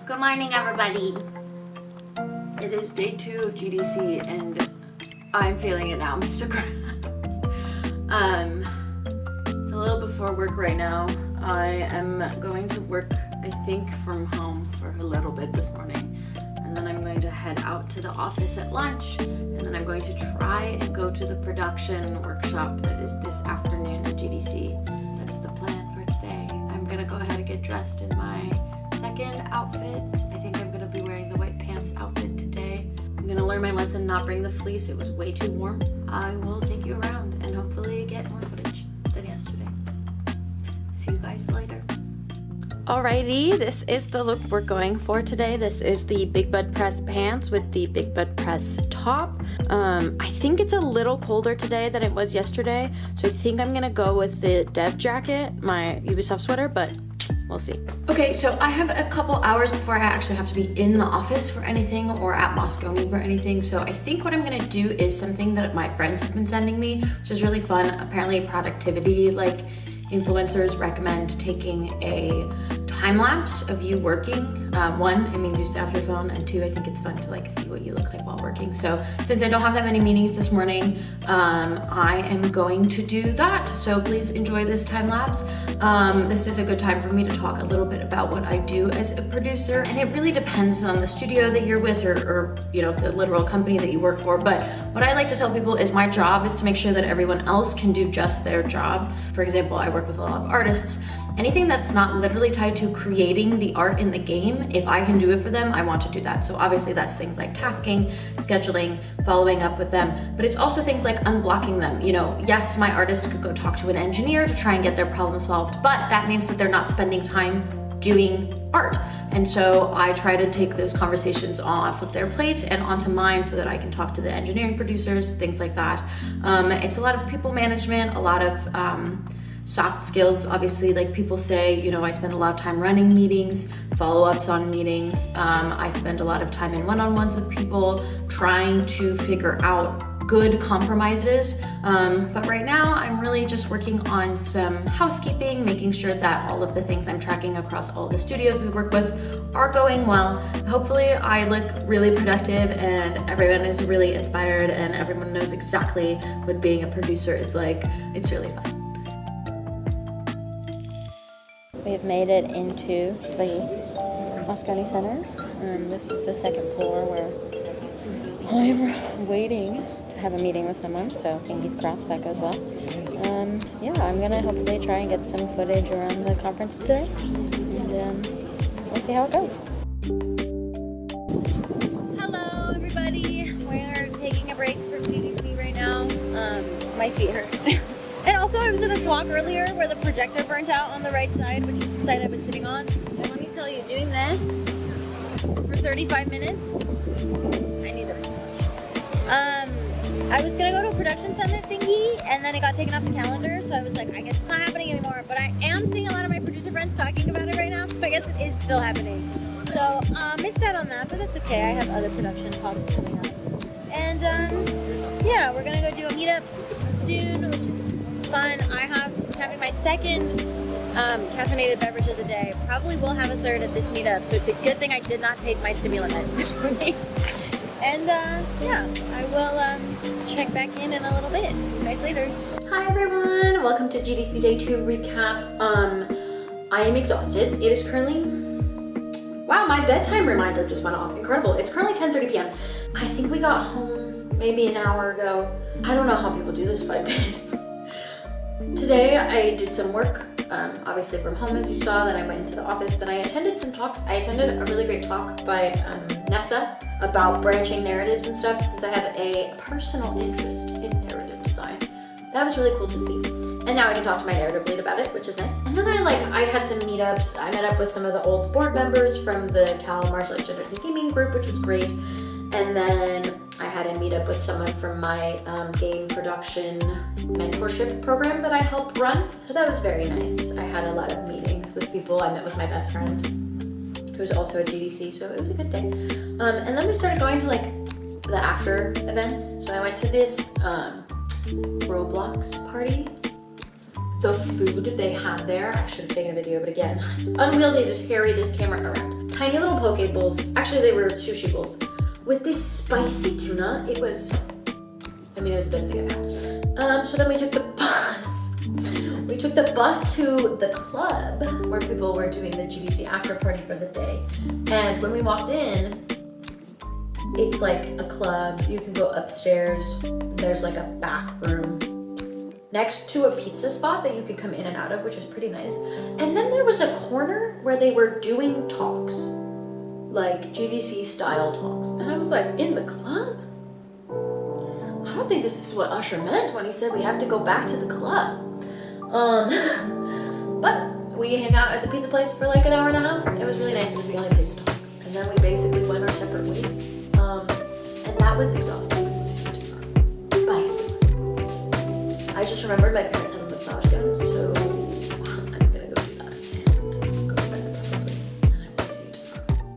Good morning, everybody. It is day 2 of GDC and I'm feeling it now, Mr. Krabs. It's a little before work right now. I am going to work, I think, from home for a little bit this morning. And then I'm going to head out to the office at lunch. And then I'm going to try and go to the production workshop that is this afternoon at GDC. That's the plan for today. I'm gonna go ahead and get dressed in my second outfit. I think I'm gonna be wearing the white pants outfit today. I'm gonna learn my lesson, not bring the fleece. It was way too warm. I will take you around and hopefully get more footage than yesterday. See you guys later. Alrighty, this is the look we're going for today. This is the Big Bud Press pants with the Big Bud Press top. I think it's a little colder today than it was yesterday, so I think I'm gonna go with the dev jacket, my Ubisoft sweater, but we'll see. Okay, so I have a couple hours before I actually have to be in the office for anything or at Moscone for anything. So I think what I'm gonna do is something that my friends have been sending me, which is really fun. Apparently productivity, like influencers recommend taking a time lapse of you working. One, it means you stay off your phone, and two, I think it's fun to like see what you look like while working. So since I don't have that many meetings this morning, I am going to do that. So please enjoy this time lapse. This is a good time for me to talk a little bit about what I do as a producer, and it really depends on the studio that you're with or you know, the literal company that you work for. But what I like to tell people is my job is to make sure that everyone else can do just their job. For example, I work with a lot of artists. Anything that's not literally tied to creating the art in the game, if I can do it for them, I want to do that. So obviously that's things like tasking, scheduling, following up with them, but it's also things like unblocking them. You know, yes, my artist could go talk to an engineer to try and get their problem solved, but that means that they're not spending time doing art. And so I try to take those conversations off of their plate and onto mine so that I can talk to the engineering producers, things like that. It's a lot of people management, a lot of soft skills. Obviously, like people say, you know, I spend a lot of time running meetings, follow-ups on meetings. I spend a lot of time in one-on-ones with people trying to figure out good compromises. But right now I'm really just working on some housekeeping, making sure that all of the things I'm tracking across all the studios we work with are going well. Hopefully I look really productive and everyone is really inspired and everyone knows exactly what being a producer is like. It's really fun. We've made it into the Moscone Center. This is the second floor where I'm waiting to have a meeting with someone, so fingers crossed that goes well. Yeah, I'm gonna hopefully try and get some footage around the conference today, and we'll see how it goes. Hello, everybody. We're taking a break from GDC right now. My feet hurt. And also I was in a talk earlier where the projector burnt out on the right side, which is the side I was sitting on. And let me tell you, doing this for 35 minutes, I need a massage. I was gonna go to a production summit thingy, and then it got taken off the calendar, so I was like, I guess it's not happening anymore. But I am seeing a lot of my producer friends talking about it right now, so I guess it is still happening. So missed out on that, but that's okay. I have other production talks coming up. And yeah, we're gonna go do a meetup soon, which is fun. I'm having my second caffeinated beverage of the day. Probably will have a third at this meetup, so it's a good thing I did not take my stimulant meds this morning. And yeah, I will check back in a little bit. See you guys later. Hi everyone, welcome to GDC Day 2 recap. I am exhausted. It is currently, wow, my bedtime reminder just went off. Incredible. It's currently 10:30 p.m. I think we got home maybe an hour ago. I don't know how people do this 5 days. Today I did some work, obviously from home as you saw, then I went into the office, then I attended some talks. I attended a really great talk by Nessa about branching narratives and stuff, since I have a personal interest in narrative design. That was really cool to see. And now I can talk to my narrative lead about it, which is nice. And then I had some meetups. I met up with some of the old board members from the Cal Martial Arts Genders and Gaming group, which was great. And then I had a meetup with someone from my game production mentorship program that I help run. So that was very nice. I had a lot of meetings with people. I met with my best friend, who's also at GDC, so it was a good day. And then we started going to like the after events. So I went to this Roblox party. The food they had there, I should have taken a video, but again, it's unwieldy to carry this camera around. tiny little poke bowls. Actually, they were sushi bowls with this spicy tuna. It was the best thing I've had. So then we took the bus. We took the bus to the club where people were doing the GDC after party for the day. And when we walked in, it's like a club. You can go upstairs. There's like a back room next to a pizza spot that you could come in and out of, which is pretty nice. And then there was a corner where they were doing talks, like GDC style talks. And I was like, in the club? I don't think this is what Usher meant when he said we have to go back to the club. But we hung out at the pizza place for like an hour and a half. It was really nice. It was the only place to talk. And then we basically went our separate ways. And that was exhausting. We'll see you tomorrow. Bye. I just remembered my parents had a massage gun, so